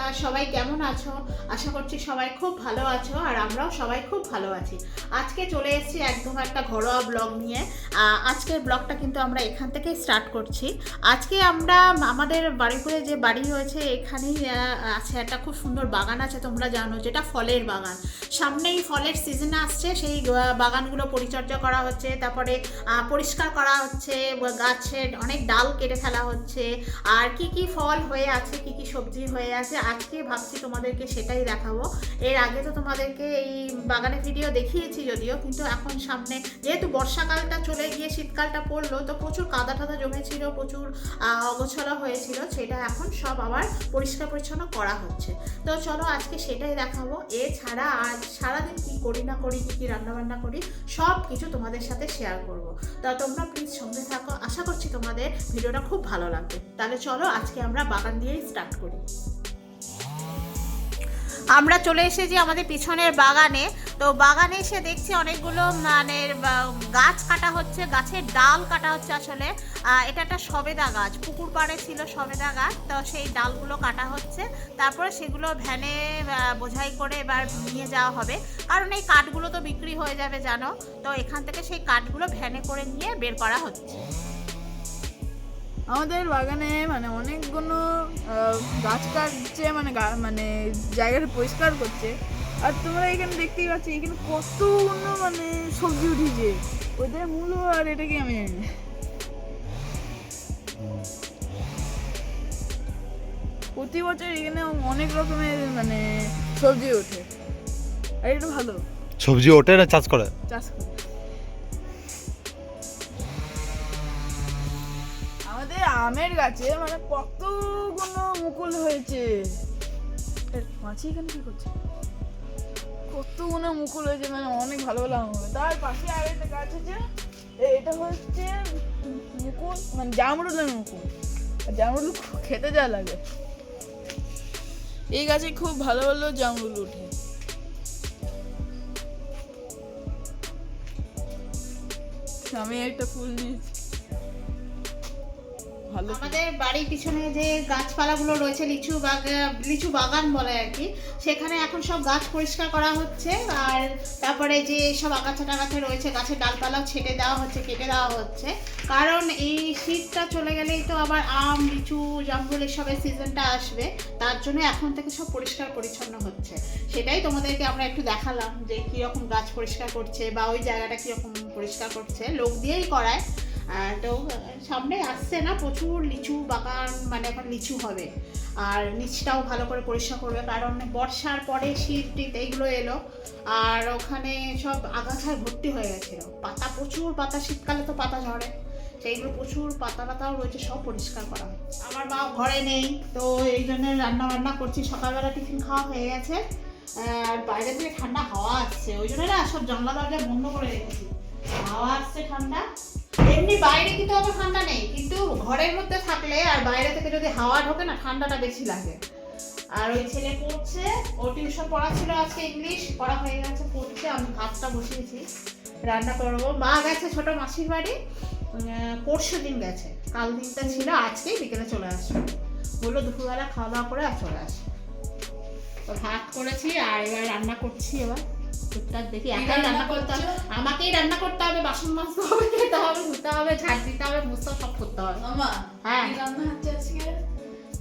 তোমরা সবাই কেমন আছো? আশা করছি সবাই খুব ভালো আছো আর আমরাও সবাই খুব ভালো আছি। আজকে চলে এসেছি একদম একটা ঘরোয়া ব্লগ নিয়ে। আজকের ব্লগটা কিন্তু আমরা এখান থেকেই স্টার্ট করছি। আজকে আমরা আমাদের বাড়িপুরে যে বাড়ি হয়েছে এখানেই আছে একটা খুব সুন্দর বাগান আছে, তোমরা জানো, যেটা ফলের বাগান। সামনেই ফলের সিজন আসছে, সেই বাগানগুলো পরিচর্যা করা হচ্ছে, তারপরে পরিষ্কার করা হচ্ছে, গাছের অনেক ডাল কেটে ফেলা হচ্ছে, আর কি কি ফল হয়ে আছে, কি কি সবজি হয়ে আছে আজকে ভাবছি তোমাদেরকে সেটাই দেখাবো। এর আগে তো তোমাদেরকে এই বাগানের ভিডিও দেখিয়েছি যদিও, কিন্তু এখন সামনে যেহেতু বর্ষাকালটা চলে গিয়ে শীতকালটা পড়লো, তো প্রচুর কাদা টাদা জমেছিল, প্রচুর অগোছালো হয়েছিল, সেটা এখন সব আবার পরিষ্কার পরিচ্ছন্ন করা হচ্ছে। তো চলো আজকে সেটাই দেখাবো। এছাড়া আজ সারাদিন কি করি না করি, কি কি রান্নাবান্না করি, সব কিছু তোমাদের সাথে শেয়ার করব। তা তোমরা প্লিজ সঙ্গে থাকো, আশা করছি তোমাদের ভিডিওটা খুব ভালো লাগবে। তাহলে চলো আজকে আমরা বাগান দিয়েই স্টার্ট করি। আমরা চলে এসেছি আমাদের পিছনের বাগানে। তো বাগানে এসে দেখছি অনেকগুলো গাছ কাটা হচ্ছে, গাছের ডাল কাটা হচ্ছে। আসলে এটা একটা সবেদা গাছ, পুকুর পাড়ে ছিল সবেদা গাছ, তো সেই ডালগুলো কাটা হচ্ছে। তারপরে সেগুলো ভ্যানে বোঝাই করে এবার নিয়ে যাওয়া হবে, কারণ এই কাঠগুলো তো বিক্রি হয়ে যাবে জানো। তো এখান থেকে সেই কাঠগুলো ভ্যানে করে নিয়ে বের করা হচ্ছে। আমাদের বাগানে অনেকগুলো গাছ কাটছে, মানে জায়গাটা পরিষ্কার করছে। আর তোমরা এখানে দেখতেই পাচ্ছ এখানে কতগুলো সবজি উঠেছে, ওদের মূল্য আর এটা কি আমি জানি না। প্রতি বছর এখানে অনেক রকমের সবজি ওঠে, আর এটা ভালো। সবজি ওঠে না চাষ করে? চাষ করে। আমাদের আমের গাছে কতগুলো মুকুল হয়েছে। মাছি এখানে কি করছে? কতগুলো মুকুল হয়েছে, অনেক ভালো ভালো আম হবে। তার পাশে আরেকটা গাছ আছে, এটা হচ্ছে মুকুল, জামরুলের মুকুল। জামরুল খেতে যা লাগে। এই গাছে খুব ভালো ভালো জামরুল ওঠে। আমি একটা ফুল নিয়েছি। আমাদের বাড়ির পিছনে যে গাছপালাগুলো রয়েছে, লিচু বাগান বলে আর কি, সেখানে এখন সব গাছ পরিষ্কার করা হচ্ছে। আর তারপরে যে সব আগাছা টাগাছা রয়েছে, গাছের ডালপালাও ছেটে দেওয়া হচ্ছে, কেটে দেওয়া হচ্ছে। কারণ এই শীতটা চলে গেলেই তো আবার আম, লিচু, জামরুল এসবের সিজনটা আসবে, তার জন্য এখন থেকে সব পরিষ্কার পরিচ্ছন্ন হচ্ছে। সেটাই তোমাদেরকে আমরা একটু দেখালাম যে কীরকম গাছ পরিষ্কার করছে বা ওই জায়গাটা কীরকম পরিষ্কার করছে, লোক দিয়েই করায়। তো সামনে আসছে না প্রচুর লিচু বাগান, এখন লিচু হবে। আর নিচটাও ভালো করে পরিষ্কার করবে, কারণ বর্ষার পরে শীত টিত এইগুলো এলো, আর ওখানে সব আগাছায় ভর্তি হয়ে গেছিলো। পাতা, প্রচুর পাতা, শীতকালে তো পাতা ঝরে, সেইগুলো প্রচুর পাতা পাতাও রয়েছে, সব পরিষ্কার করা। আমার মা ঘরে নেই, তো এই জন্য রান্না বান্না করছি। সকালবেলা টিফিন খাওয়া হয়ে গেছে, আর বাইরে থেকে ঠান্ডা হাওয়া আসছে, ওই জন্য না সব জানলা দরজা বন্ধ করে রেখেছি। হাওয়া আসছে ঠান্ডা। এমনি বাইরে কিন্তু অত ঠান্ডা নেই, কিন্তু ঘরের মধ্যে থাকলে আর বাইরে থেকে যদি হাওয়া ঢোকে না, ঠান্ডাটা বেশি লাগে। আর ওই ছেলে পড়ছে, ও টিউশন পড়া ছিল আজকে, ইংলিশ পড়া হয়ে গেছে, পড়ছে। আমি ভাতটা বসিয়েছি, রান্না করবো। মা গেছে ছোট মাসির বাড়ি, পরশু দিন গেছে, কাল দিনটা ছিল, আজকেই বিকেলে চলে আসবে। বললো দুপুরবেলা খাওয়া দাওয়া করে আর চলে আসবে। তো ভাত করেছি আর এবার রান্না করছি। এবার টুকটাক দেখি, একাই রান্না করতে হবে, আমাকেই রান্না করতে হবে, বাসন মাজতে হবে, খেতে হবে, ধুতে হবে, ঝাড় দিতে হবে, মুছতে সব করতে হবে। হ্যাঁ,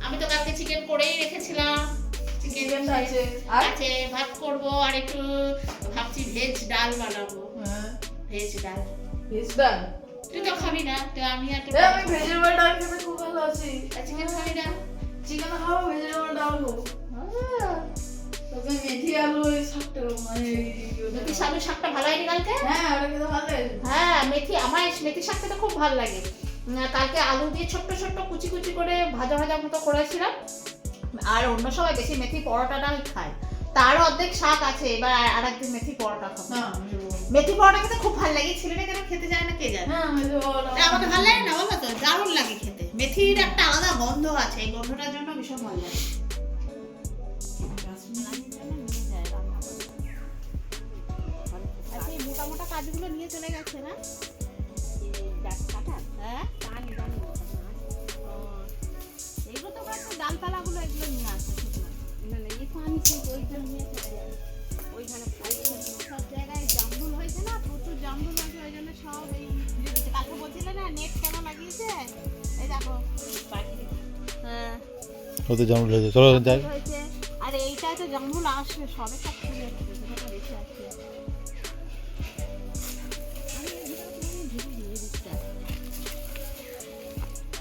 আমি তো কালকে চিকেন করেই রেখেছিলাম, চিকেন আছে, ভাত করবো, আর একটু ভাবছি ভেজ ডাল বানাবো। ভেজ ডাল তুই তো খাবি না, তো আমি আর আমি ভেজিটেবল ডাল খেতে খুব ভালো আছি। চিকেন খাবি না? চিকেন খাবো, ভেজিটেবল ডাল খাবো। তবে মেথি আলু এই শাকটা মেথি শাকটা ভালো হয়নি কালকে? হ্যাঁ, ওটা খেতে ভালো লাগে। হ্যাঁ, আমার মেথি শাকটা তো খুব ভালো লাগে। কালকে আলু দিয়ে ছোট্ট ছোট্ট কুচি কুচি করে ভাজা ভাজা মতো করেছিলাম। আর অন্য সময় বেশি মেথি পরোটাটাই খায়, তারও অর্ধেক শাক আছে, এবার আর একদিন মেথি পরোটা খাবো। মেথি পরোটা খেতে খুব ভালো লাগে, ছেলেটা কেন খেতে যায় না কে জানে। আমাকে ভালো লাগে না, বলো তো, দারুণ লাগে খেতে। মেথির একটা আলাদা গন্ধ আছে, এই গন্ধটার জন্য ভীষণ ভালো লাগে। আচ্ছা, এই মোটা মোটা কাজগুলো নিয়ে চলে গেছে না? হ্যাঁ, এইগুলো তো ডালপালাগুলো এগুলো নিয়ে আসে। ঠিক ওইখানে নিয়ে চলে যাবে। ওইখানে সব জায়গায় জামরুল হয়েছে না, প্রচুর জামরুল হয়েছে, ওই জন্য সব এই ঘিরে দিচ্ছে। কালকে বলছিলে না নেট কেন লাগিয়েছে, এই দেখো হ্যাঁ ও তো জামরুল হয়েছে, চলো যাই। হয়েছে। আর এইটাই তো জামরুল আসবে, সবে সব ফুল হচ্ছে, সেটা বেশি আসছে।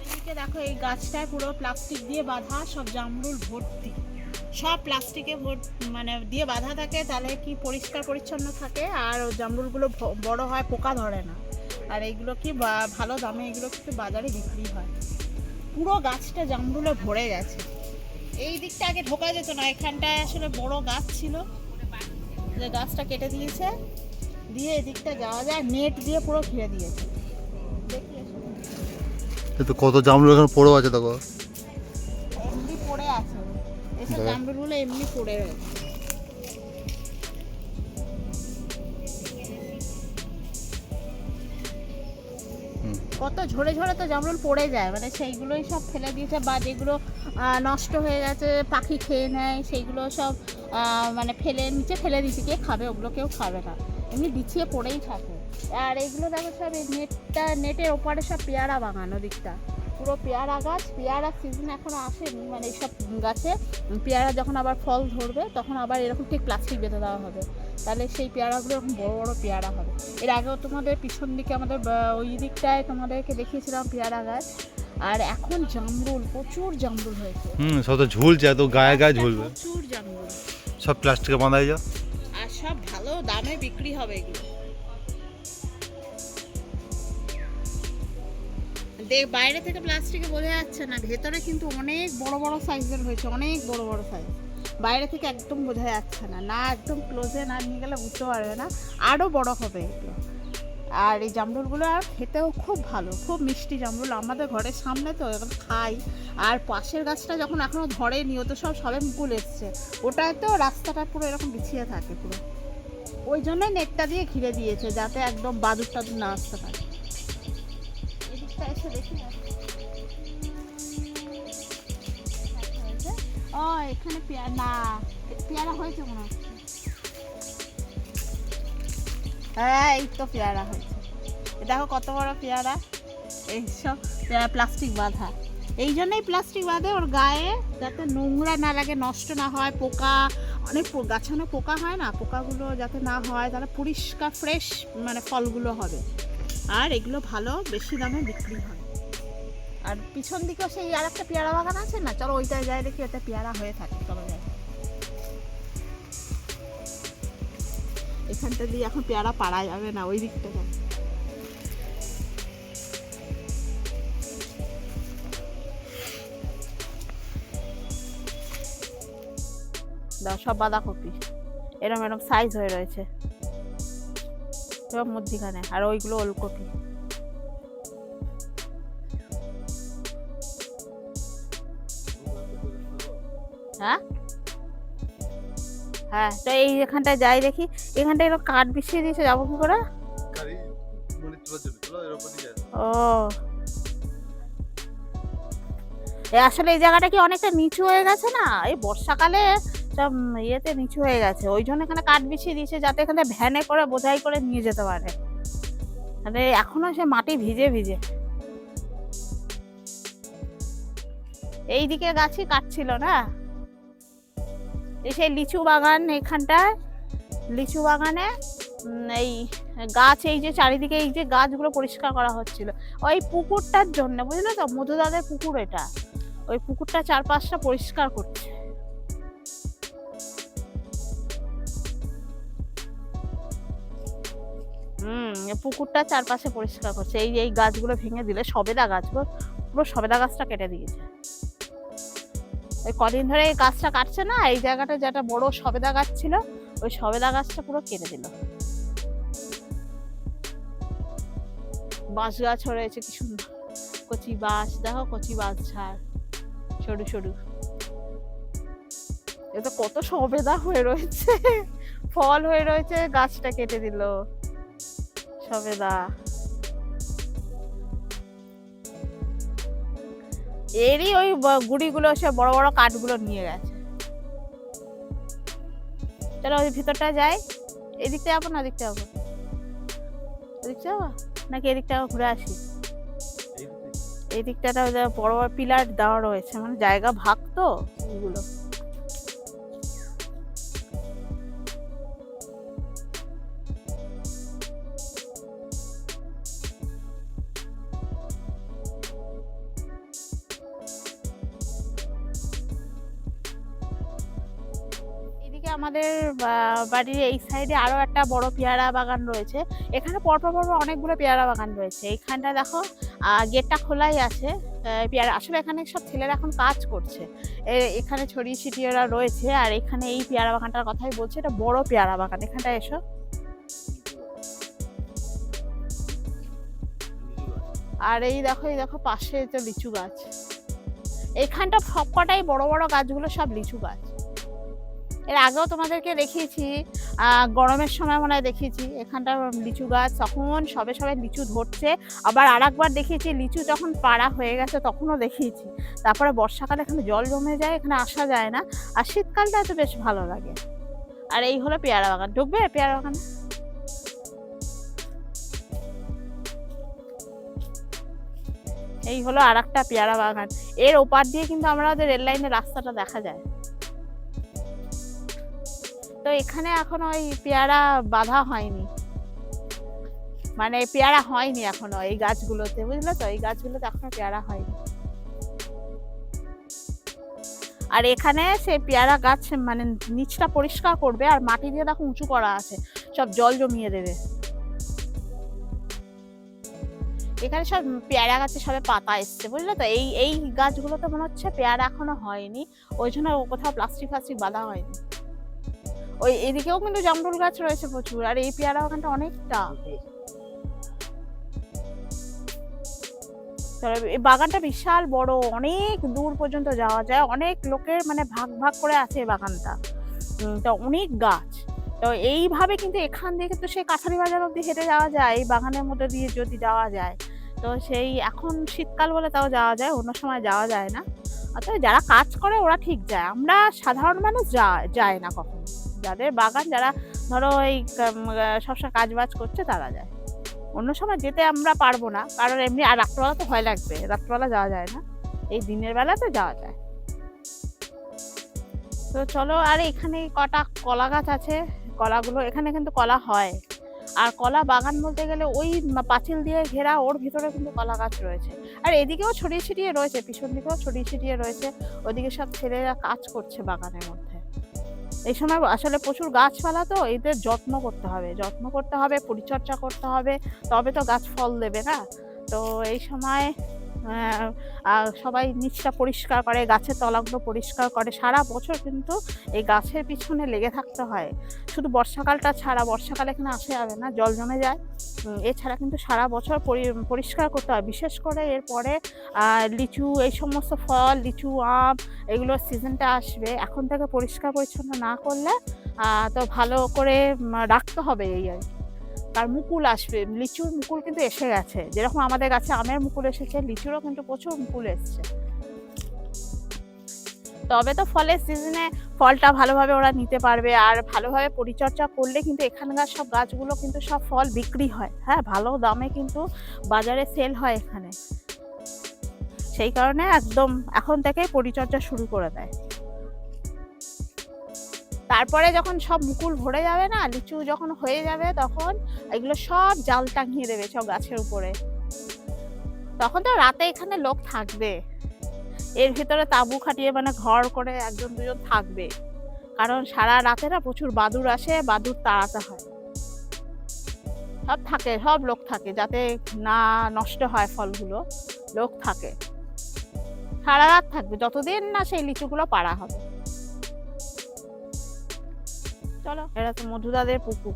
এদিকে দেখো এই গাছটায় পুরো প্লাস্টিক দিয়ে বাঁধা, সব জামরুল ভর্তি, সব প্লাস্টিকে মানে দিয়ে বাঁধা থাকে, তাহলে কি পরিষ্কার পরিচ্ছন্ন থাকে আর জামরুলগুলো বড় হয়, পোকা ধরে না। আর এইগুলো কি ভালো দামে এগুলো কিন্তু বাজারে বিক্রি হয়। পুরো গাছটা জামরুলে ভরে গেছে। এই দিকটা আগে ঢোকা যেত না, এখানটায় আসলে বড় গাছ ছিল, যে গাছটা কেটে দিয়েছে, দিয়ে এদিকটা যাওয়া যায়, নেট দিয়ে পুরো ঘিরে দিয়েছে। দেখি এসো। এ তো কত জামরুল এখানে পড়েও আছে দেখো। এমনি পড়ে আছে, এসব দেখ। জামরুলগুলো এমনি পড়ে রয়েছে। কত ঝরে ঝরে তো জামরুল পড়ে যায়, মানে সেইগুলোই সব ফেলে দিয়েছে, বা যেগুলো নষ্ট হয়ে গেছে পাখি খেয়ে নেয়, সেইগুলো সব মানে নিচে ফেলে দিয়েছে। কে খাবে ওগুলো? কেউ খাবে না, এমনি বিছিয়ে পড়েই থাকে। আর এইগুলো দেখো সব এই নেটের ওপারে সব পেয়ারা বাগান, ওদিকটা পুরো পেয়ারা গাছ। পেয়ারা সিজন এখনো আসেনি, মানে এইসব গাছে পেয়ারা যখন আবার ফল ধরবে তখন আবার এরকম ঠিক প্লাস্টিক বেঁধে দেওয়া হবে, তাহলে সেই পেয়ারাগুলো এরকম বড় বড় পেয়ারা হবে। এর আগেও তোমাদের পিছন দিকে আমাদের ওই দিকটায় তোমাদেরকে দেখিয়েছিলাম পেয়ারা গাছ। আর এখন জামরুল, প্রচুর জামরুল হয়েছে, সব তো ঝুলছে, এত গায়ে গায়ে ঝুলবে। প্রচুর জামরুল, সব প্লাস্টিকে বাঁধাই যা। আর সব ভালো দামে বিক্রি হবে এগুলো। বাইরে থেকে প্লাস্টিকে বোঝা যাচ্ছে না, ভেতরে কিন্তু অনেক বড় বড় সাইজের হয়েছে, অনেক বড় বড় সাইজ। বাইরে থেকে একদম বোঝা যাচ্ছে না, না একদম ক্লোজে না নিয়ে গেলে বুঝতে পারবে না, আরও বড় হবে এগুলো। আর এই জামরুলগুলো আর খেতেও খুব ভালো, খুব মিষ্টি জামরুল। আমাদের ঘরের সামনে তো এখন খাই। আর পাশের গাছটা যখন এখনও ধরেনি, ও তো সবে মুকুল এসছে, ওটায় তো রাস্তাটা পুরো এরকম বিছিয়ে থাকে পুরো, ওই জন্যই নেটটা দিয়ে ঘিরে দিয়েছে, যাতে একদম বাদুর টাদুর না আসতে পারে। এদিকটা এসে দেখি না। ও এখানে পেয়ারা হয়েছে মনে হচ্ছে। হ্যাঁ এই তো পেয়ারা হয়েছে, দেখো কত বড় পেয়ারা। এইসব প্লাস্টিক বাঁধা, এই জন্যই প্লাস্টিক বাঁধে ওর গায়ে, যাতে নোংরা না লাগে, নষ্ট না হয়, পোকা অনেক গাছে অনেক পোকা হয় না, পোকাগুলো যাতে না হয়, তাহলে পরিষ্কার ফ্রেশ মানে ফলগুলো হবে। আর এগুলো ভালো বেশি দামে বিক্রি হয়। আর পিছন দিকেও সেই আর একটা পেয়ারা বাগান আছে না, চলো ওইটায় যাই, দেখি ওটা পেয়ারা হয়ে থাকে, চলো যাই। এখানটা দিয়ে এখন পেয়ারা পাড়া যাবে না, ওই দিকটা যাই। দাও সব বাঁধাকপি এরম এরম সাইজ হয়ে রয়েছে সব মধ্যিখানে, আর ওইগুলো ওলকপি। হ্যাঁ হ্যাঁ, তো এই এখানটায় যাই দেখি, এখানটায় এরকম কাঠ বিছিয়ে দিয়েছে, যাবো কি করে? ও আসলে এই জায়গাটা কি অনেকটা নিচু হয়ে গেছে না, এই বর্ষাকালে সব ইয়েতে নিচু হয়ে গেছে, ওই জন্য এখানে কাঠ বিছিয়ে দিয়েছে, যাতে এখানে ভ্যানে করে বোঝাই করে নিয়ে যেতে পারে। মানে এখনো সে মাটি ভিজে ভিজে। এই দিকে গাছই কাটছিল না, এই সেই লিচু বাগান, এখানটায় লিচু বাগানে এই গাছ, এই যে চারিদিকে এই যে গাছগুলো পরিষ্কার করা হচ্ছিল ওই পুকুরটার জন্য, বুঝলে তো, মধুদাদের পুকুর এটা, ওই পুকুরটা চারপাশটা পরিষ্কার করছে। পুকুরটা চারপাশে পরিষ্কার করছে, এই গাছগুলো ভেঙে দিলে, সবেদা গাছগুলো পুরো সবেদা গাছটা কেটে দিয়েছে। ওই কদিন ধরে এই গাছটা কাটছে না, এই জায়গাটা যেটা বড় সবেদা গাছ ছিল, ওই সবেদা গাছটা পুরো কেটে দিল। বাঁশ গাছ রয়েছে কি সুন্দর, কচি বাঁশ, দেখো কচি বাঁশ ঝাড়, সরু সরু, এটা কত সবেদা হয়ে রয়েছে, ফল হয়ে রয়েছে, গাছটা কেটে দিল সবেদা। এরই ওই গুড়িগুলো, সে বড় বড় কাঠগুলো নিয়ে গেছে। চলো ওই ভিতরটা যাই। এদিকটা যাবো না ওদিকটা যাবো? ওদিকটা যাবো নাকি এদিকটা ঘুরে আসি? এই দিকটাতে বড় বড় পিলার দেওয়া রয়েছে, মানে জায়গা ভাগ তো এইগুলো। এদিকে আমাদের বাড়ির এই সাইডে আরো একটা বড় পেয়ারা বাগান রয়েছে। এখানে পরপর পরপর অনেকগুলো পেয়ারা বাগান রয়েছে। এইখানটা দেখো গেটটা খোলাই আছে। পেয়ারা আসলে এখানে সব ছেলেরা এখন কাজ করছে, এখানে ছড়িয়ে ছিটিয়ে ওরা রয়েছে। আর এখানে এই পেয়ারা বাগানটার কথাই বলছে, এটা বড় পেয়ারা বাগান। এখানটা এসো, আর এই দেখো পাশে তো লিচু গাছ। এইখানটা সবকটাই বড় বড় গাছগুলো সব লিচু গাছ। এর আগেও তোমাদেরকে দেখিয়েছি, গরমের সময় মনে হয় দেখিয়েছি এখানটা লিচু গাছ, তখন সবে সবে লিচু ধরছে। আবার আরেকবার দেখিয়েছি লিচু যখন পাড়া হয়ে গেছে তখনও দেখিয়েছি। তারপরে বর্ষাকালে এখানে জল জমে যায়, এখানে আসা যায় না। আর শীতকালটা তো বেশ ভালো লাগে। আর এই হলো পেয়ারা বাগান। ঢুকবে পেয়ারা বাগানে? এই হলো আর একটা পেয়ারা বাগান। এর ওপার দিয়ে কিন্তু আমাদের রেল লাইনের রাস্তাটা দেখা যায়। তো এখানে এখনো ওই পেয়ারা বাঁধা হয়নি, মানে পেয়ারা হয়নি এখনো এই গাছগুলোতে, বুঝলে তো? এই গাছগুলোতে এখনো পেয়ারা হয়নি। আর এখানে সেই পেয়ারা গাছ মানে নিচটা পরিষ্কার করবে, আর মাটি দিয়ে দেখো উঁচু করা আছে, সব জল জমিয়ে দেবে। এখানে সব পেয়ারা গাছে সবে পাতা এসছে, বুঝলে তো? এই গাছগুলোতে মনে হচ্ছে পেয়ারা এখনো হয়নি, ওই জন্য কোথাও প্লাস্টিক বাঁধা হয়নি। ওই এদিকেও কিন্তু জামরুল গাছ রয়েছে প্রচুর। আর এই পেয়ারা বাগানটা অনেকটা, এই বাগানটা বিশাল বড়, অনেক দূর পর্যন্ত যাওয়া যায়। অনেক লোকের মানে ভাগ ভাগ করে আছে এই বাগানটা, তো অনেক গাছ। তো এইভাবে কিন্তু এখান থেকে তো সেই কাছারি বাজার অব্দি হেঁটে যাওয়া যায়, এই বাগানের মধ্যে দিয়ে যদি যাওয়া যায়। তো সেই এখন শীতকাল বলে তাও যাওয়া যায়, অন্য সময় যাওয়া যায় না। অর্থাৎ যারা কাজ করে ওরা ঠিক যায়, আমরা সাধারণ মানুষ যায় না কখনো। যাদের বাগান, যারা ধরো এই সবসময় কাজ বাজ করছে তারা যায়। অন্য সময় যেতে আমরা পারবো না, কারণ এমনি আর রাত্রবেলা তো ভয় লাগবে, রাত্রবেলা যাওয়া যায় না, এই দিনের বেলাতে যাওয়া যায়। তো চলো। আর এখানে কটা কলা গাছ আছে, কলাগুলো এখানে কিন্তু কলা হয়। আর কলা বাগান বলতে গেলে ওই পাঁচিল দিয়ে ঘেরা, ওর ভিতরে কিন্তু কলা গাছ রয়েছে। আর এদিকেও ছড়িয়ে ছিটিয়ে রয়েছে, পিছন দিকেও ছড়িয়ে ছিটিয়ে রয়েছে। ওইদিকে সব ছেলেরা কাজ করছে বাগানের মধ্যে। এই সময় আসলে প্রচুর গাছপালা, তো এদের যত্ন করতে হবে, পরিচর্যা করতে হবে, তবে তো গাছ ফল দেবে না। তো এই সময় সবাই নিচটা পরিষ্কার করে, গাছের তলাগুলো পরিষ্কার করে। সারা বছর কিন্তু এই গাছের পিছনে লেগে থাকতে হয়। শুধু বর্ষাকালটা ছাড়া, বর্ষাকালে এখানে আসা যাবে না, জল জমে যায়। এছাড়া কিন্তু সারা বছর পরিষ্কার করতে হয়। বিশেষ করে এরপরে লিচু, এই সমস্ত ফল, লিচু, আম, এগুলোর সিজনটা আসবে। এখন থেকে পরিষ্কার পরিচ্ছন্ন না করলে তো ভালো করে রাখতে হবে এই আর কি। তার মুকুল আসবে, লিচুর মুকুল কিন্তু এসে গেছে। যেরকম আমাদের গাছে আমের মুকুল এসেছে, লিচুরও কিন্তু প্রচুর মুকুল এসছে। তবে তো ফলের সিজনে ফলটা ভালোভাবে ওরা নিতে পারবে। আর ভালোভাবে পরিচর্যা করলে কিন্তু এখানকার সব গাছগুলো কিন্তু সব ফল বিক্রি হয়, হ্যাঁ, ভালো দামে কিন্তু বাজারে সেল হয় এখানে। সেই কারণে একদম এখন থেকেই পরিচর্যা শুরু করে দেয়। তারপরে যখন সব মুকুল ভরে যাবে না, লিচু যখন হয়ে যাবে, তখন এগুলো সব জাল টাঙিয়ে দেবে সব গাছের উপরে। তখন তো রাতে এখানে লোক থাকবে, এর ভিতরে তাঁবু খাটিয়ে, মানে ঘর করে একজন দুজন থাকবে। কারণ সারা রাতে না প্রচুর বাদুড় আসে, বাদুড় তাড়াতে হয়। সব থাকে, সব লোক থাকে, যাতে না নষ্ট হয় ফলগুলো। লোক থাকে, সারা রাত থাকবে, যতদিন না সেই লিচুগুলো পাড়া হবে। চলো, এটা তো মধুদাদের পুকুর,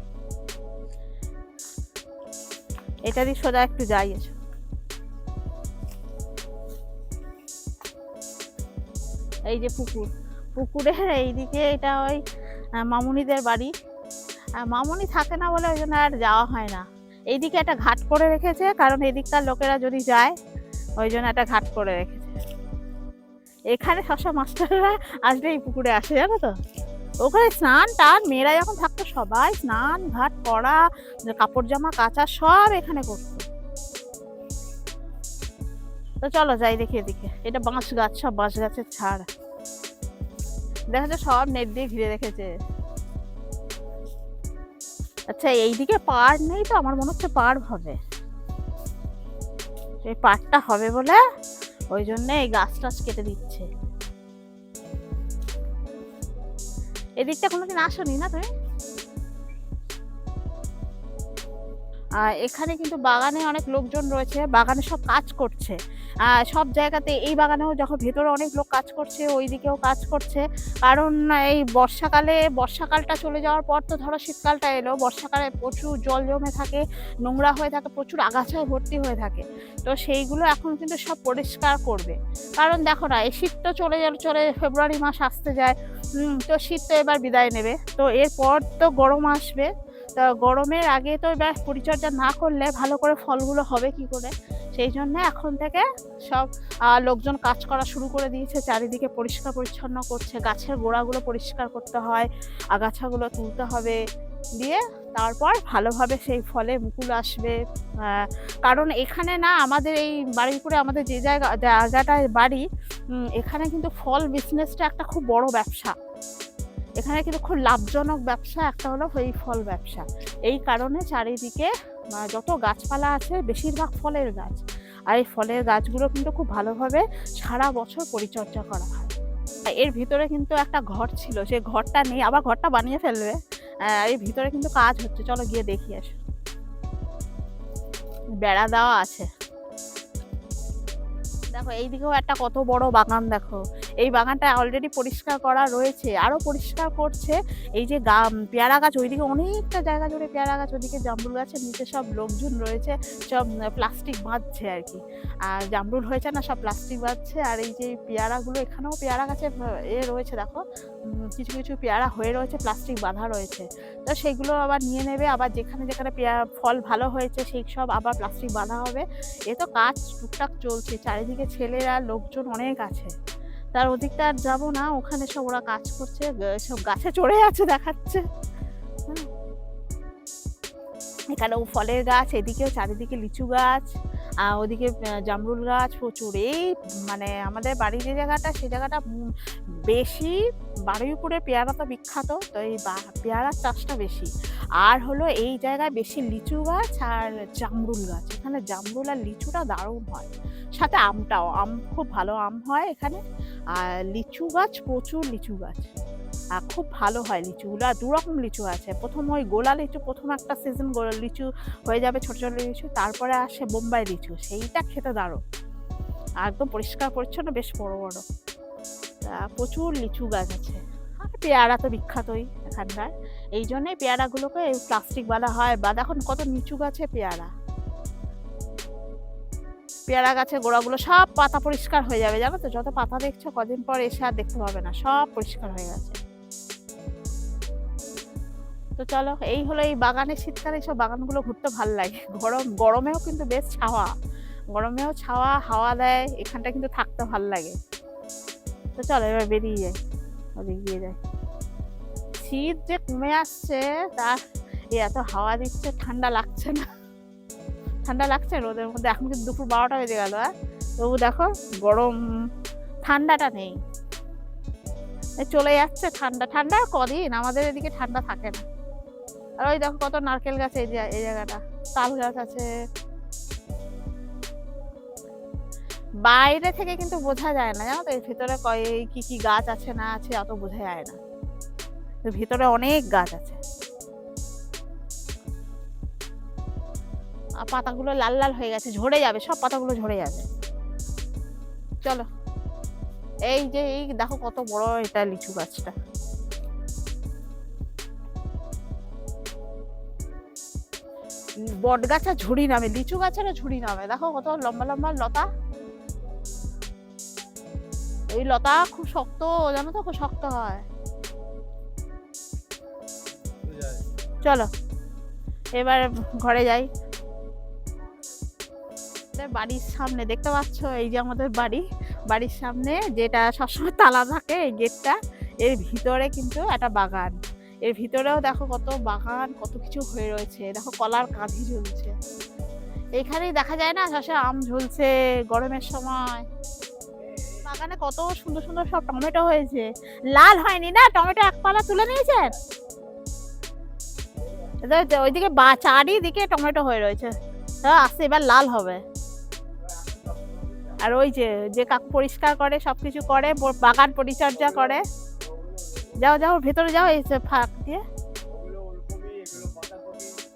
এটা দিয়ে সোজা একটু যাই। এসো, এই যে পুকুর, পুকুরের এইদিকে এটা ওই মামুনিদের বাড়ি। মামুনি থাকে না বলে ওই জন্য আর যাওয়া হয় না। এইদিকে একটা ঘাট করে রেখেছে, কারণ এদিককার লোকেরা যদি যায়, ওই জন্য একটা ঘাট করে রেখেছে। এখানে সবসময় মাস্টাররা আসলে এই পুকুরে আসে, জানো তো? ওখানে স্নান টান মেয়েরা যখন থাকতো সবাই স্নান ঘাট করা, কাপড় জামা কাচা সব এখানে করতো। তো চলো যাই দেখি এদিকে। এটা বাঁশ গাছ, সব বাঁশ গাছের ছাড় দেখা যাচ্ছে, সব নেট দিয়ে ঘিরে রেখেছে। আচ্ছা এইদিকে পাড় নেই তো, আমার মনে হচ্ছে পাড় হবে, এই পাড়টা হবে বলে ওই জন্য এই গাছ টাছ কেটে দিচ্ছে। এদিকটা কোনোদিন আসোনি না তুমি? এখানে কিন্তু বাগানে অনেক লোকজন রয়েছে, বাগানে সব কাজ করছে সব জায়গাতে। এই বাগানেও যখন ভেতরে অনেক লোক কাজ করছে, ওই দিকেও কাজ করছে। কারণ এই বর্ষাকালটা চলে যাওয়ার পর তো ধরো শীতকালটা এলো, বর্ষাকালে প্রচুর জল জমে থাকে, নোংরা হয়ে থাকে, প্রচুর আগাছায় ভর্তি হয়ে থাকে। তো সেইগুলো এখন কিন্তু সব পরিষ্কার করবে। কারণ দেখো না, এই শীত তো চলে ফেব্রুয়ারি মাস আসতে যায়, তো শীত তো এবার বিদায় নেবে, তো এরপর তো গরম আসবে। তা গরমের আগে তো এবার পরিচর্যা না করলে ভালো করে ফলগুলো হবে কি করে? সেই জন্য এখন থেকে সব লোকজন কাজ করা শুরু করে দিয়েছে, চারিদিকে পরিষ্কার পরিচ্ছন্ন করছে, গাছের গোড়াগুলো পরিষ্কার করতে হয়, আগাছাগুলো তুলতে হবে, দিয়ে তারপর ভালোভাবে সেই ফলে মুকুল আসবে। কারণ এখানে না, আমাদের এই বারুইপুরে আমাদের যে জায়গাটায় বাড়ি, এখানে কিন্তু ফল বিজনেসটা একটা খুব বড় ব্যবসা। এখানে কিন্তু খুব লাভজনক ব্যবসা একটা হলো এই ফল ব্যবসা। এই কারণে চারিদিকে যত গাছপালা আছে বেশিরভাগ ফলের গাছ, আর এই ফলের গাছগুলো কিন্তু খুব ভালোভাবে সারা বছর পরিচর্যা করা হয়। এর ভিতরে কিন্তু একটা ঘর ছিল, সেই ঘরটা নেই, আবার ঘরটা বানিয়ে ফেলবে। এই ভিতরে কিন্তু কাজ হচ্ছে, চলো গিয়ে দেখি আসো। বেড়া দেওয়া আছে, দেখো এইদিকেও একটা কত বড় বাগান, দেখো এই বাগানটা অলরেডি পরিষ্কার করা রয়েছে, আরো পরিষ্কার করছে। এই যে পেয়ারা গাছ, ওইদিকে অনেকটা জায়গা জুড়ে পেয়ারা গাছ, ওইদিকে জামরুল গাছের নিচে সব লোকজন রয়েছে, সব প্লাস্টিক বাঁধছে আর কি। আর জামরুল হয়েছে না, সব প্লাস্টিক বাঁধছে। আর এই যে পেয়ারাগুলো, এখানেও পেয়ারা গাছে রয়েছে, দেখো কিছু কিছু পেয়ারা হয়ে রয়েছে, প্লাস্টিক বাঁধা রয়েছে। তো সেগুলো আবার নিয়ে নেবে, আবার যেখানে যেখানে ফল ভালো হয়েছে সেই সব আবার প্লাস্টিক বাঁধা হবে। এ তো কাজ টুকটাক চলছে, চারিদিকে ছেলেরা লোকজন অনেক আছে। তার ওদিকটা আর যাবো না, ওখানে সব ওরা কাজ করছে, সব গাছে চড়ে আছে দেখাচ্ছে। এখানেও ফলের গাছ, এদিকেও চারিদিকে লিচু গাছ, ওদিকে জামরুল গাছ প্রচুর। এই মানে আমাদের বাড়ির যে জায়গাটা, সেই জায়গাটা বেশি বারুইপুরে পেয়ারা তো বিখ্যাত, তো এই পেয়ারার চাষটা বেশি। আর হলো এই জায়গায় বেশি লিচু গাছ আর জামরুল গাছ, এখানে জামরুল আর লিচুটা দারুণ হয়, সাথে আমটাও, আম খুব ভালো আম হয় এখানে। আর লিচু গাছ, প্রচুর লিচু গাছ, আর খুব ভালো হয় লিচুগুলো। আর দুরকম লিচু আছে, প্রথম ওই গোলা লিচু, প্রথম একটা সিজন গোলা লিচু হয়ে যাবে, ছোট ছোট লিচু, তারপরে আসে বোম্বাই লিচু, সেইটা খেতে দারুণ, একদম পরিষ্কার পরিচ্ছন্ন, বেশ বড় বড়। প্রচুর লিচু গাছ আছে। আর পেয়ারা তো বিখ্যাতই এখানকার, এই জন্যই পেয়ারাগুলোকে এই প্লাস্টিক বাঁধা হয়। বা দেখুন কত নিচু গাছে পেয়ারা, পেয়ারা গাছের গোড়াগুলো সব পাতা পরিষ্কার হয়ে যাবে, জানো তো? যত পাতা দেখছো কদিন পর এসে আর দেখতে পাবে না, সব পরিষ্কার হয়ে গেছে। তো চলো, এই হলো এই বাগানে, শীতকালে সব বাগানগুলো ঘুরতে ভালো লাগে। গরমেও কিন্তু বেশ ছাওয়া, গরমেও ছাওয়া হাওয়া দেয়, এখানটা কিন্তু থাকতে ভালো লাগে। তো চলো এবার বেরিয়ে যাই, ওদিক দিয়ে যাই। শীত যে কমে আসছে, তার এত হাওয়া দিচ্ছে, ঠান্ডা লাগছে না, ঠান্ডা লাগছে রোদের মধ্যে। এখন কিন্তু দুপুর 12টা বেজে গেল, তবু দেখো গরম, ঠান্ডাটা নেই, চলে যাচ্ছে ঠান্ডা। ঠান্ডা কদিন আমাদের এদিকে ঠান্ডা থাকে না। আর ওই দেখো কত নারকেল গাছ, এই জায়গাটা তাল গাছ আছে। বাইরে থেকে কিন্তু বোঝা যায় না, জানো তো, এর ভিতরে কি কি গাছ আছে না আছে অত বোঝা যায় না, ভিতরে অনেক গাছ আছে। আর পাতাগুলো লাল লাল হয়ে গেছে, ঝরে যাবে, সব পাতাগুলো ঝরে যাবে। চলো, এই যে এই দেখো কত বড় এটা লিচু গাছটা, বট গাছ আর ঝুড়ি নামে, লিচু গাছেরও ঝুড়ি নামে, দেখো কত লম্বা লম্বা লতা। এই লতা খুব শক্ত, জানো তো, খুব শক্ত হয়। চলো এবার ঘরে যাই। বাড়ির সামনে দেখতে পাচ্ছ, এই যে আমাদের বাড়ির সামনে যেটা সবসময় তালা থাকে, এই গেটটা, এর ভিতরে কিন্তু একটা বাগান, এর ভিতরেও দেখো কত বাগান, কত কিছু হয়ে রয়েছে। দেখো কলার কাঁধি ঝুলছে, এইখানেই দেখা যায় না শসা আম ঝুলছে গরমের সময়। বাগানে কত সুন্দর সুন্দর সব টমেটো হয়েছে, লাল হয়নি না টমেটো, এক পালা তুলে নিয়েছেন। ওইদিকে চারিদিকে টমেটো হয়ে রয়েছে, আস্তে এবার লাল হবে। আর ওই যে কাকু পরিষ্কার করে, সবকিছু করে, বাগান পরিচর্যা করে। যাও যাও ভেতরে যাও, এই ফাঁক দিয়ে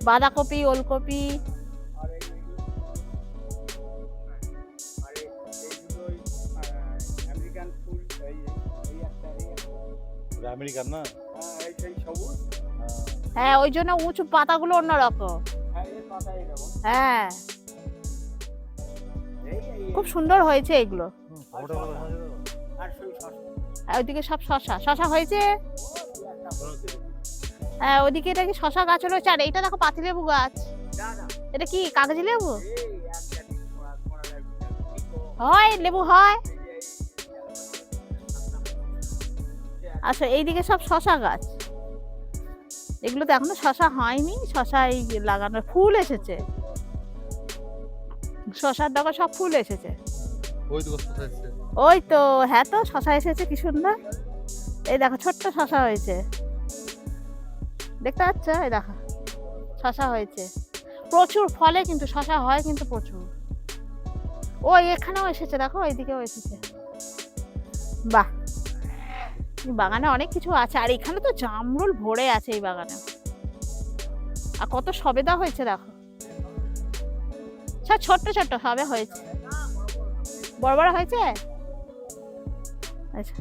বাঁধাকপি, ওলকপি, আমেরিকান না? হ্যাঁ ওই জন্য উঁচু পাতাগুলো অন্যরকম। হ্যাঁ খুব সুন্দর হয়েছে এগুলো। ওইদিকে সব শশা হয়েছে। হ্যাঁ ওইদিকে এটা কি শশা গাছ রয়েছে। আর এইটা দেখো পাতিলেবু গাছ। এটা কি কাগজি লেবু হয়? লেবু হয়। আচ্ছা এইদিকে সব শশা গাছ, এগুলো তো এখনো শশা হয়নি, শশা এই লাগানো, ফুল এসেছে, শশার ডগা সব ফুল এসেছে। ওই তো হ্যাঁ তো শশা এসেছে কি সুন্দর। এই দেখো ছোট্ট শশা হয়েছে, দেখতে পাচ্ছ? এই দেখো শশা হয়েছে প্রচুর, ফলে কিন্তু শশা হয় কিন্তু প্রচুর। ওই এখানেও এসেছে দেখো, এইদিকেও এসেছে। বাহ, বাগানে অনেক কিছু আছে। আর এখানে তো জামরুল ভরে আছে এই বাগানে, আর কত সবেদা হয়েছে দেখো, সব ছোট্ট ছোট্ট সবে হয়েছে, বড় বড় হয়েছে। আচ্ছা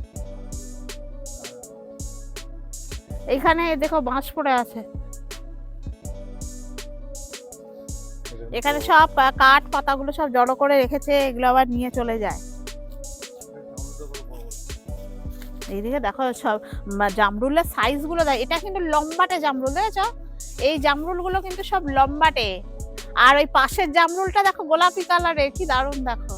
এইখানে দেখো বাঁশ পড়ে আছে, এখানে সব কাঠ পাতাগুলো সব জড়ো করে রেখেছে, এগুলো আবার নিয়ে চলে যায়। এইদিকে দেখো সব জামরুলের সাইজ গুলো দেয়, এটা কিন্তু লম্বাটে জামরুল, দেখেছ? এই জামরুল গুলো কিন্তু সব লম্বাটে। আর ওই পাশের জামরুলটা দেখো গোলাপি কালারের, কি দারুণ দেখো।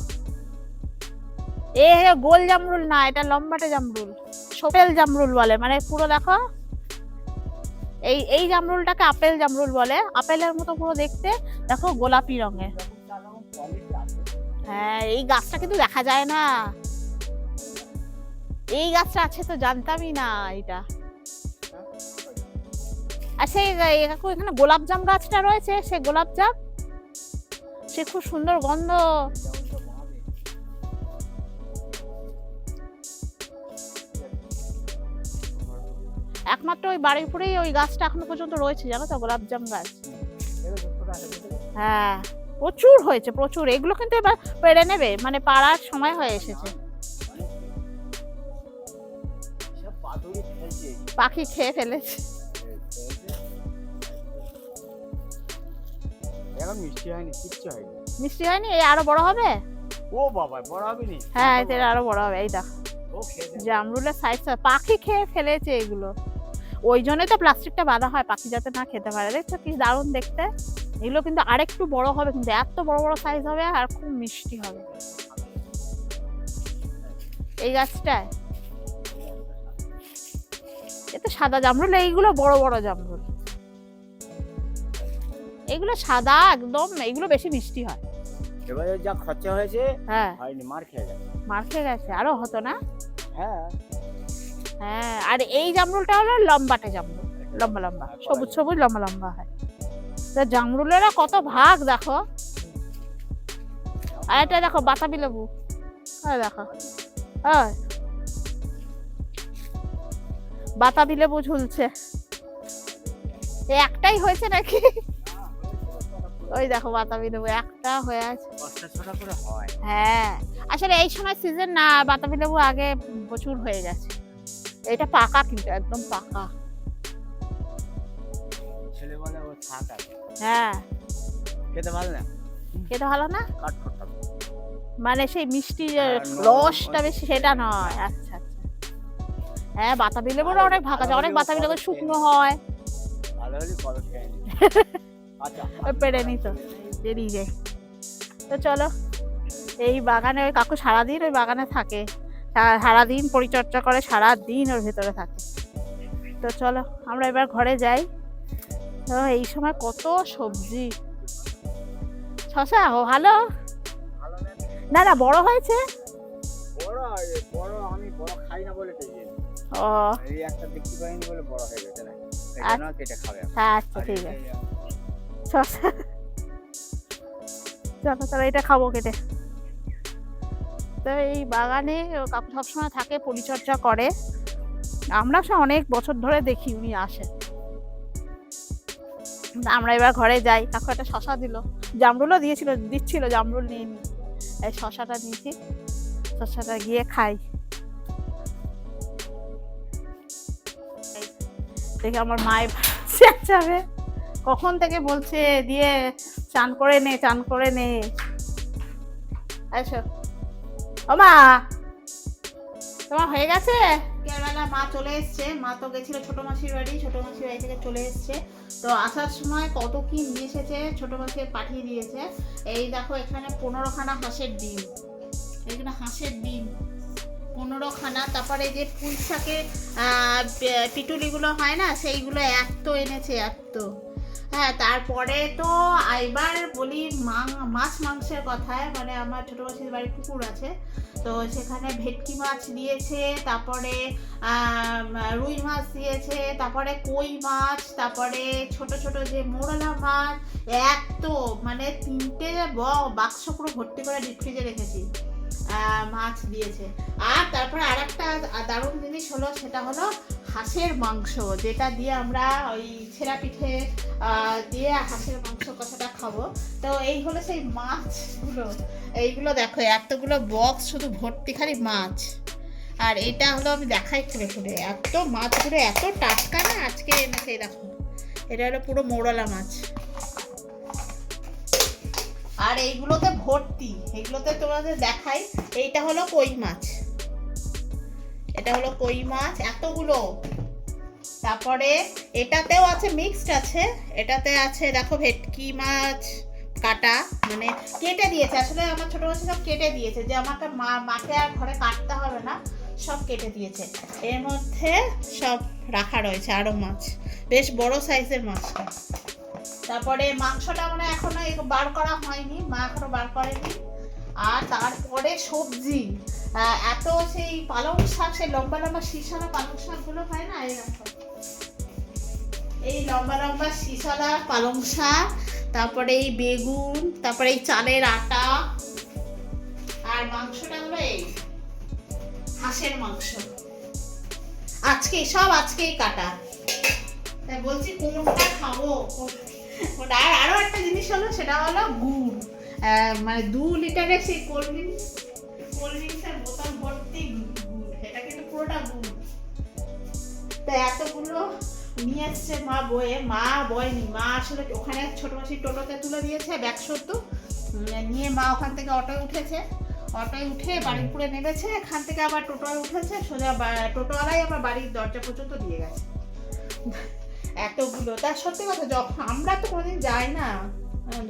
এ গোল জামরুল না, এটা লম্বাটে জামরুল, সোপেল জামরুল বলে, মানে পুরো দেখো এই জামরুলটাকে আপেল জামরুল বলে, আপেলের মতো পুরো দেখতে, দেখো গোলাপি রঙের। হ্যাঁ এই গাছটা কিন্তু দেখা যায় না, এই গাছটা আছে তো জানতামই না এটা। আর সেই এখানে গোলাপ জাম গাছটা রয়েছে, সে গোলাপ জাম, সে খুব সুন্দর গন্ধ। একমাত্র ওই বাড়িপুরেই ওই গাছটা এখনো পর্যন্ত রয়েছে, জানো তো, গোলাপ জাম গাছ। হ্যাঁ প্রচুর হয়েছে, প্রচুর। এগুলো কিন্তু এবার পেড়ে নেবে, মানে পাড়ার সময় হয়ে এসেছে। পাখি খেয়ে ফেলেছে। এখন মিষ্টি হয়নি, কিচ্ছু হয়নি। মিষ্টি হয়নি, এই আরো বড় হবে। ও বাবা, বড় হবে নি? হ্যাঁ এতে আরো বড় হবে। এই দেখো জামরুলের সাইজ, পাখি খেয়ে ফেলেছে এগুলো। ওই জন্যই তো প্লাস্টিকটা বাঁধা হয়, পাখি যাতে না খেতে পারে। দেখছো কি দারুণ দেখতে। এগুলো কিন্তু আরেকটু বড় হবে, কিন্তু এত বড় বড় সাইজ হবে আর খুব মিষ্টি হবে। এই গাছটায় এত সাদা জামরুল, এইগুলো বড় বড় জামরুল, এগুলো সাদা একদম, এগুলো বেশি মিষ্টি হয়। এবারে যা খরচা হয়েছে, হ্যাঁ হয়নি, মার খেয়ে গেছে। মার খেয়ে গেছে, আরো হতো না। হ্যাঁ হ্যাঁ আর এই জামরুলটা হলো লম্বাটে জামরুল, লম্বা লম্বা, সবুজ সবুজ লম্বা লম্বা হয়। তো জামরুলেরা কত ভাগ দেখো। আর এটা দেখো বাতাবি লেবু, দেখো বাতাবি লেবু ঝুলছে। একটাই হয়েছে নাকি? ওই দেখো বাতাবি লেবু একটা হয়ে আছে। হ্যাঁ আসলে এই সময় সিজন না, বাতাবি লেবু আগে প্রচুর হয়ে গেছে। এটা পাকা, কিন্তু একদম পাকা। ছেলে বলে ও থাক আছে। হ্যাঁ খেতে ভালো না, খেতে ভালো না, কাট করতে হবে। মানে সেই মিষ্টি রসটা বেশি সেটা নয়। আচ্ছা আচ্ছা হ্যাঁ বাতাবি লেবুর অনেক ভাগ আছে, অনেক বাতাবি লেবু শুকনো হয়। ভালো হলে কবে খেয়ে নি। আচ্ছা পেড়ে নি তো বেরিয়ে যায়। তো চলো, এই বাগানে ওই কাকু সারাদিন ওই বাগানে থাকে, সারাদিন পরিচর্যা করে, সারাদিন ওর ভেতরে থাকে। তো চলো আমরা এবার ঘরে যাই। তো এই সময় কত সবজি, শশা ও ভালো না না বড় হয়েছে। বড় আমি বড় খাই না বলে পেয়ে ও এই একটা দেখতে পাইনি বলে বড় হয়ে গেছে না, এই জন্য কেটে খাবে। আচ্ছা ঠিক আছে, শশা চলো তাহলে এটা খাবো কেটে। তো এই বাগানে ও কাকু সবসময় থাকে, পরিচর্যা করে। আমরা সব অনেক বছর ধরে দেখি উনি আসে। আমরা এবার ঘরে যাই। কাকু একটা শশা দিল, জামরুলও দিচ্ছিল, জামরুল নিয়ে নি, এই শশাটা নিয়েছি, শশাটা গিয়ে খাই। দেখে আমার মায়ের চেঁচাবে, কখন থেকে বলছে দিয়ে চান করে নে, চান করে নে। আচ্ছা ও মা, তোমার হয়ে গেছে? কেরালা মা চলে এসছে, মা তো গেছিল ছোট মাসির বাড়ি, ছোট মাসির বাড়ি থেকে চলে এসছে। তো আসার সময় কত কি নিয়ে এসেছে, ছোট মাসি পাঠিয়ে দিয়েছে। এই দেখো এখানে 15খানা হাঁসের ডিম, এইখানে হাঁসের ডিম 15খানা। তারপরে এই যে পুঁই শাকের পিটুলিগুলো হয় না, সেইগুলো এত এনেছে, এত। হ্যাঁ, তারপরে তো এবার বলি মাছ মাংসের কথায়, মানে আমার ছোটো মাসির বাড়ি পুকুর আছে, তো সেখানে ভেটকি মাছ দিয়েছে, তারপরে রুই মাছ দিয়েছে, তারপরে কই মাছ, তারপরে ছোট ছোট যে মোরলা মাছ, এত মানে 3টে বাক্স পুরো ভর্তি করে ডিপ ফ্রিজে রেখেছি, মাছ দিয়েছে। আর তারপরে আর একটা দারুণ জিনিস হলো, সেটা হলো হাঁসের মাংস, যেটা দিয়ে আমরা ওই ছেঁড়া পিঠে দিয়ে হাঁসের মাংস কষাটা খাবো। তো এই হলো সেই মাছগুলো, এইগুলো দেখো এতগুলো বক্স শুধু ভর্তি খালি মাছ। আর এটা হলো আমি দেখাই খুলে খুলে, এত মাছগুলো এত টাটকা না, আজকে এনেছে। দেখো এটা হলো পুরো মৌরলা মাছ, আর এইগুলোতে ভর্তি, এইগুলোতে তোমাদের দেখাই। এইটা হলো কই মাছ, এটা হলো কই মাছ এতগুলো। তারপরে এটাতেও আছে, মিক্সড আছে, এটাতে আছে দেখো ভেটকি মাছ কাটা, মানে কেটে দিয়েছে। আসলে আমার ছোট মাছ সব কেটে দিয়েছে, যে আমাকে মাকে আর ঘরে কাটতে হবে না, সব কেটে দিয়েছে। এর মধ্যে সব রাখা রয়েছে আরো মাছ, বেশ বড় সাইজের মাছটা। তারপরে মাংসটা মানে এখনো বার করা হয়নি, মা এখনো বার করেনি। আর তারপরে সবজি এত, সেই পালং শাক, সেই লম্বা লম্বা শিশালা পালং শাকগুলো হয় না, এই লম্বা লম্বা শিশালা পালং শাক, তারপরে এই বেগুন, তারপরে এই চালের আটা। আর মাংসটা হলো এই হাঁসের মাংস, আজকেই কাটা। তাই বলছি কোনটা খাবো। আর আরো একটা জিনিস হলো, সেটা হলো গুড়, মানে 2 লিটারের সেই কোল্ড ড্রিঙ্কসের বোতল ভর্তি গুড়, এটা কিন্তু পুরোটা গুড়। তো এতগুলো নিয়ে এসছে মা বয়ে, মা বয়নি, মা আসলে ওখানে ছোট মাসির টোটোতে তুলে দিয়েছে ব্যাগ সত্য নিয়ে, মা ওখান থেকে অটোয় উঠেছে, অটোয় উঠে বাড়িপুরে নেমেছে, এখান থেকে আবার টোটোয় উঠেছে, সোজা টোটোওয়ালাই আবার বাড়ির দরজা পর্যন্ত দিয়ে গেছে এতগুলো। তার সত্যি কথা, যখন আমরা তো কোনোদিন যাই না,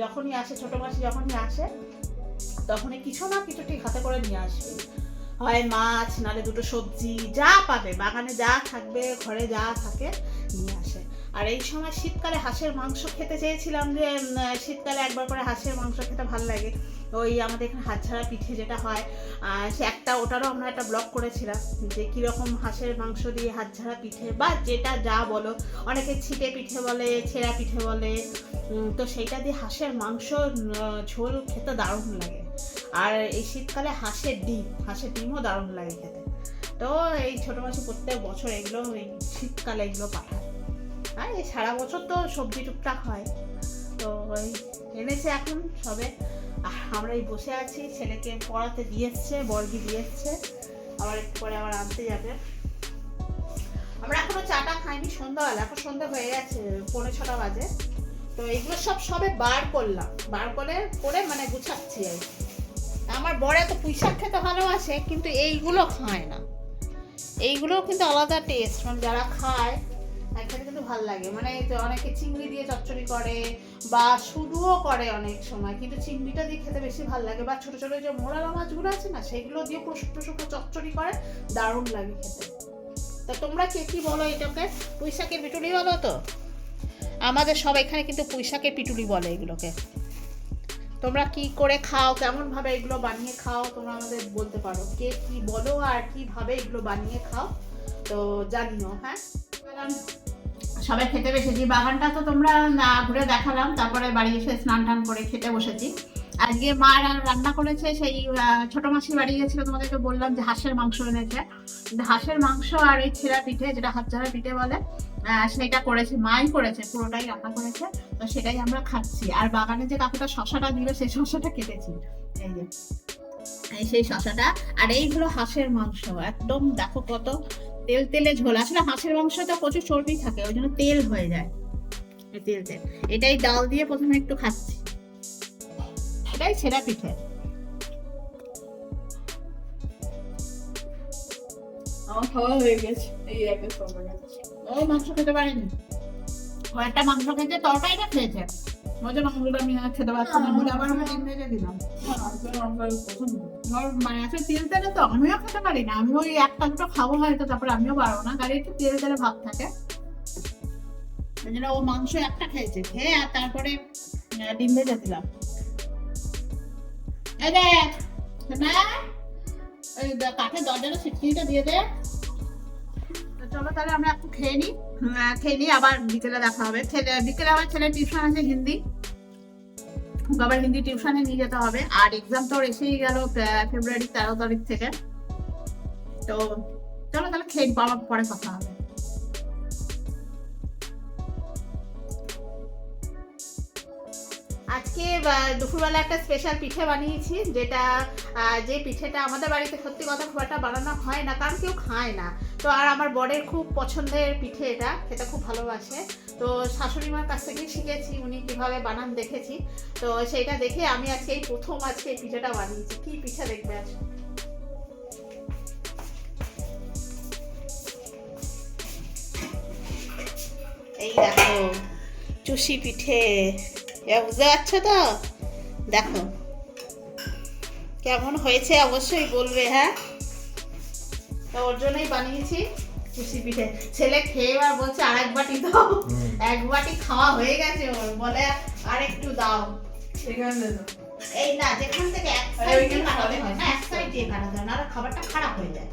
যখনই আসে ছোট মাসি, যখনই আসে তখনই কিছু না কিছু ঠিক হাতে করে নিয়ে আসবে, হয় মাছ, নালে 2টো সবজি, যা পাবে বাগানে যা থাকবে, ঘরে যা থাকে নিয়ে আসে। আর এই সময় শীতকালে হাঁসের মাংস খেতে চেয়েছিলাম, যে শীতকালে একবার করে হাঁসের মাংস খেতে ভালো লাগে। ওই আমাদের এখানে হাতছাড়া পিঠে যেটা হয়, সে ওটারও আমরা একটা ব্লগ করেছিলাম, যে কীরকম হাঁসের মাংস দিয়ে হাতছাড়া পিঠে, বা যেটা যা বলো, অনেকে ছিটে পিঠে বলে, ছেঁড়া পিঠে বলে, তো সেইটা দিয়ে হাঁসের মাংস ঝোল খেতে দারুণ লাগে। আর এই শীতকালে হাঁসের ডিমও দারুণ লাগে খেতে। তো এই ছোটো মাসি প্রত্যেক বছর এগুলো ওই শীতকালে এগুলো পাঠায়। আর এই সারা বছর তো সবজি টুকটাক হয়, তো ওই এনেছে এখন সবে। আমরা এই বসে আছি, ছেলেকে পড়াতে দিয়ে এসছে, বর্গি দিয়ে এসছে, আবার একটু পরে আবার আনতে যাবে। আমরা এখনো চাটা খাইনি, সন্ধ্যাবেলা, এখন সন্ধ্যা হয়ে গেছে, 5:45 বাজে। তো এইগুলো সবে বার করলাম, বার করে মানে গুছাচ্ছি আর কি। আমার বর এত পুঁই শাক খেতে ভালোবাসে, কিন্তু এইগুলো খায় না। এইগুলো কিন্তু আলাদা টেস্ট, মানে যারা খায় খেতে কিন্তু ভালো লাগে। মানে অনেকে চিংড়ি দিয়ে চচ্চড়ি করে, বা শুধুও করে অনেক সময়, কিন্তু চিংড়িটা দিয়ে খেতে বেশি ভালো লাগে। বা ছোট ছোট যে মোরালা মাছগুলো আছে না, সেগুলো দিয়ে শুকনো শুকনো চচ্চড়ি করে, দারুণ লাগে খেতে। তা তোমরা কে কি বলো এটাকে? পুঁই শাকের পিটুলি বলো তো? আমাদের সব এখানে কিন্তু পুঁই শাকের পিটুলি বলে এগুলোকে। তোমরা কি করে খাও, কেমন ভাবে এগুলো বানিয়ে খাও, তোমরা আমাদের বলতে পারো কে কি বলো আর কিভাবে এগুলো বানিয়ে খাও, তো জানিও। হ্যাঁ, সবাই খেতে বসেছি। বাগানটা তো তোমরা ঘুরে দেখালাম, তারপরে বাড়ি এসে স্নান টান করে খেতে বসেছি। আজকে মা রান্না করেছে, সেই ছোট মাসি বাড়ি গেছিল, তোমাদেরকে বললাম যে হাঁসের মাংস এনেছে। হাঁসের মাংস আর এই ছেঁড়া পিঠে, যেটা হাত ঝাড়া পিঠে বলে, সেটা করেছে, মাই করেছে, পুরোটাই রান্না করেছে। তো সেটাই আমরা খাচ্ছি। আর বাগানে যে কাকুটা শশাটা দিল, সেই শশাটা কেটেছি, এই যে সেই শশাটা। আর এই হলো হাঁসের মাংস, একদম দেখো কত তেল তেলে ঝোল। আসলে হাঁসের মাংসটা প্রচুর চর্বি থাকে, ওই জন্য তেল হয়ে যায়, তেল তেল। এটাই ডাল দিয়ে প্রথমে একটু খাচ্ছি, এটাই ছেঁড়া পিঠে। আমার খাওয়া হয়ে গেছে, এই একটা সময় যাচ্ছে। ও মাংস খেতে পারেনি, ও একটা মাংস খেয়েছে, তরকারিটা খেয়েছে। মজা মাংসটা আমি খেতে পারছি না বলে আবার আমি ডিম ভেজে দিলাম। ওর মানে আছে তেল তেলে, তো আমিও খেতে পারি না। আমি ওই একটা দুটো খাবো হয়তো, তারপরে আমিও পারবো না, কারণ একটু তেল তেলে ভাব থাকে। ওই জন্য ও মাংস একটা খেয়েছে, খেয়ে আর তারপরে ডিম ভেজে দিলাম। এই দেখ না, ওই কাঠের দরজাটা সিটকিটা দিয়ে দে। চলো তাহলে আমরা একটু খেয়ে নিই, আবার বিকেলে দেখা হবে। বিকেলে আমার ছেলে টিউশন আছে হিন্দি, আবার হিন্দি টিউশনে নিয়ে যেতে হবে। আর এক্সাম তো এসেই গেল ফেব্রুয়ারি 13 তারিখ থেকে। তো চলো তাহলে খেয়ে আবার পরে কথা হবে। আজকে দুপুরবেলা একটা স্পেশাল পিঠে বানিয়েছি, যেটা যে পিঠেটা আমাদের বাড়িতে সত্যি কথা খুব একটা বানানো হয় না, কারণ কেউ খায় না। তো আর আমার বরের খুব পছন্দের পিঠে, এটা খেতে খুব ভালোবাসে। তো শাশুড়ি মার কাছ থেকেই শিখেছি, উনি কিভাবে বানান দেখেছি। তো সেইটা দেখে আমি আজকে এই প্রথম এই পিঠেটা বানিয়েছি। কি পিঠে দেখবে আজ? এই দেখো চুষি পিঠে, বুঝতে পারছো তো? দেখো কেমন হয়েছে অবশ্যই বলবে। হ্যাঁ, তো ওর জন্যই বানিয়েছি চুষি পিঠে। ছেলে খেয়ে আর বলছে আর এক বাটি দাও। এক বাটি খাওয়া হয়ে গেছে ওর, বলে আর একটু দাও। এই না, যেখান থেকে এক সাইড দিয়ে কাটাতে হয় না, এক সাইড দিয়ে কাটাতে হয় না, আর খাবারটা খারাপ হয়ে যায়,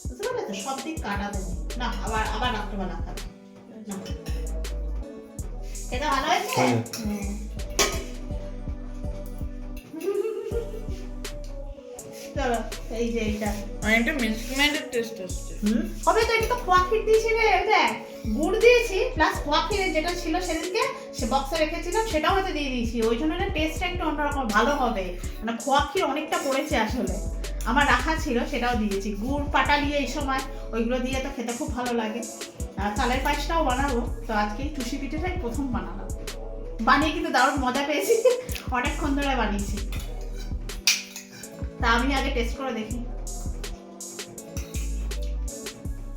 বুঝতে পারলে তো? সব দিক কাটাতে নেই না, আবার রাত্রেবেলা খাবে না। এটা ভালো হয়েছে। চলো এই যে এইটা অনেকটা মিল্কমেডের টেস্ট আসছে। হবে তো। এটা তো খোয়া ক্ষীর দিয়েছি রে, দেখ গুড় দিয়েছি প্লাস খোয়া ক্ষীরের যেটা ছিল সেদিনকে সে বক্সে রেখেছিলাম, সেটাও হয়তো দিয়ে দিয়েছি। ওই জন্য না টেস্টটা একটু অন্যরকম ভালো হবে। মানে খোয়া ক্ষীর অনেকটা পড়েছে আসলে, আমার রাখা ছিল, সেটাও দিয়েছি। গুড় পাটালিয়ে এই সময় ওইগুলো দিয়ে তো খেতে খুব ভালো লাগে। আর চালের পায়েসটাও বানাবো। তো আজকে চুষি পিঠেটাই প্রথম বানালাম, বানিয়ে কিন্তু দারুণ মজা পেয়েছি। অনেকক্ষণ ধরে বানিয়েছি। তা আমি আগে টেস্ট করে দেখি,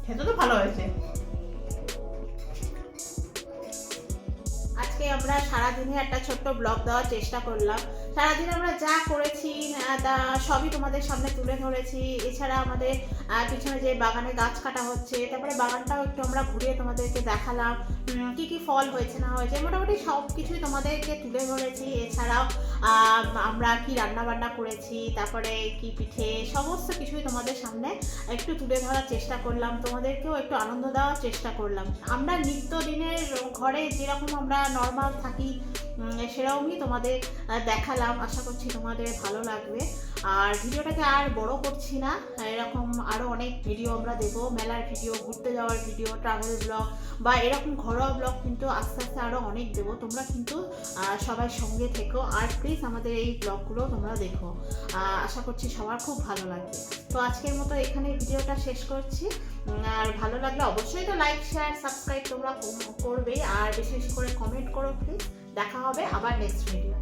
খেতে তো ভালো হয়েছে। আজকে আমরা সারাদিনে একটা ছোট্ট ব্লগ দেওয়ার চেষ্টা করলাম। সারাদিন আমরা যা করেছি তা সবই তোমাদের সামনে তুলে ধরেছি। এছাড়া আমাদের পিছনে যে বাগানে গাছ কাটা হচ্ছে, তারপরে বাগানটাও একটু আমরা ঘুরিয়ে তোমাদেরকে দেখালাম, কি কি ফল হয়েছে না হয়েছে, মোটামুটি সব কিছুই তোমাদেরকে তুলে ধরেছি। এছাড়াও আমরা কি রান্না বান্না করেছি, তারপরে কি পিঠে, সমস্ত কিছুই তোমাদের সামনে একটু তুলে ধরার চেষ্টা করলাম, তোমাদেরকেও একটু আনন্দ দেওয়ার চেষ্টা করলাম। আমরা নিত্যদিনের ঘরে যেরকম আমরা নর্মাল থাকি সেরকমই তোমাদের দেখালাম। আশা করছি তোমাদের ভালো লাগবে। আর ভিডিওটাকে আর বড় করছি না, এরকম আরও অনেক ভিডিও আমরা দেবো, মেলার ভিডিও, ঘুরতে যাওয়ার ভিডিও, ট্রাভেল ব্লগ বা এরকম ঘরোয়া ব্লগ কিন্তু আস্তে আস্তে আরও অনেক দেবো। তোমরা কিন্তু সবাই সঙ্গে থেকো, আর প্লিজ আমাদের এই ব্লগগুলো তোমরা দেখো। আশা করছি সবার খুব ভালো লাগবে। তো আজকের মতো এখানে ভিডিওটা শেষ করছি। আর ভালো লাগলে অবশ্যই তো লাইক, শেয়ার, সাবস্ক্রাইব তোমরা করবে, আর বেশি বেশি করে কমেন্ট করো প্লিজ। দেখা হবে আবার নেক্সট ভিডিও।